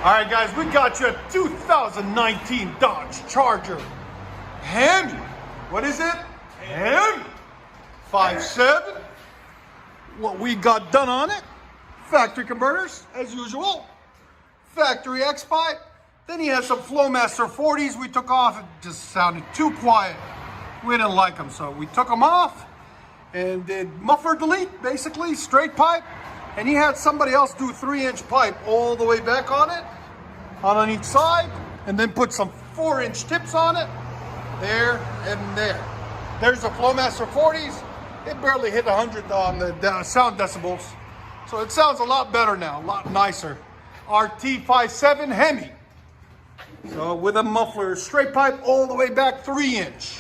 All right, guys, we got you a 2019 Dodge Charger. HEMI. What is it? HEMI. 5.7. What we got done on it? Factory converters, as usual. Factory X-Pipe. Then he has some Flowmaster 40s we took off. It just sounded too quiet. We didn't like them, so we took them off and did muffler delete, basically, straight pipe. And he had somebody else do 3-inch pipe all the way back on each side, and then put some 4-inch tips on it, there and there. There's the Flowmaster 40s. It barely hit 100 on the sound decibels. So it sounds a lot better now, a lot nicer. RT57 HEMI. So with a muffler, straight pipe all the way back 3-inch.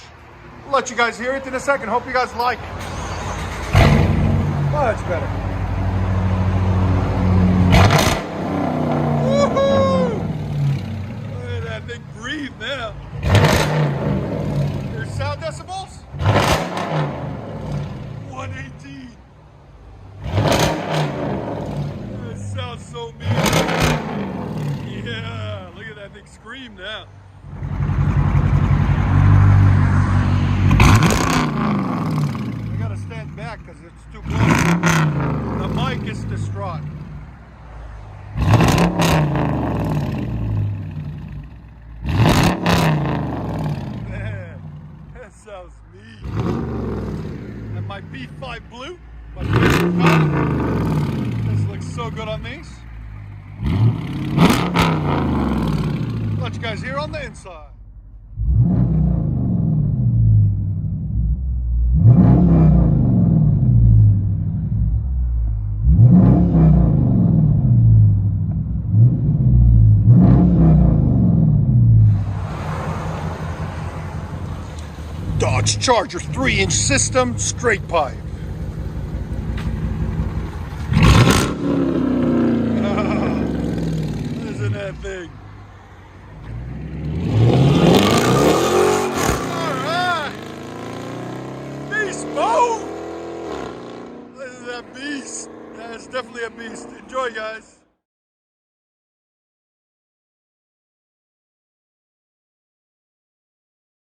I'll let you guys hear it in a second. Hope you guys like it. Much better. Breathe now. Your sound decibels? 118. That sounds so mean. Yeah, look at that thing scream now. I gotta stand back because it's too close. The mic is distraught. Sounds mean. And my B5 Blue, my favorite color. This looks so good on these. Let you guys hear on the inside. Dodge Charger 3-inch system, straight pipe. Isn't that thing? Alright! Beast mode! This is that beast. That's definitely a beast. Enjoy, guys.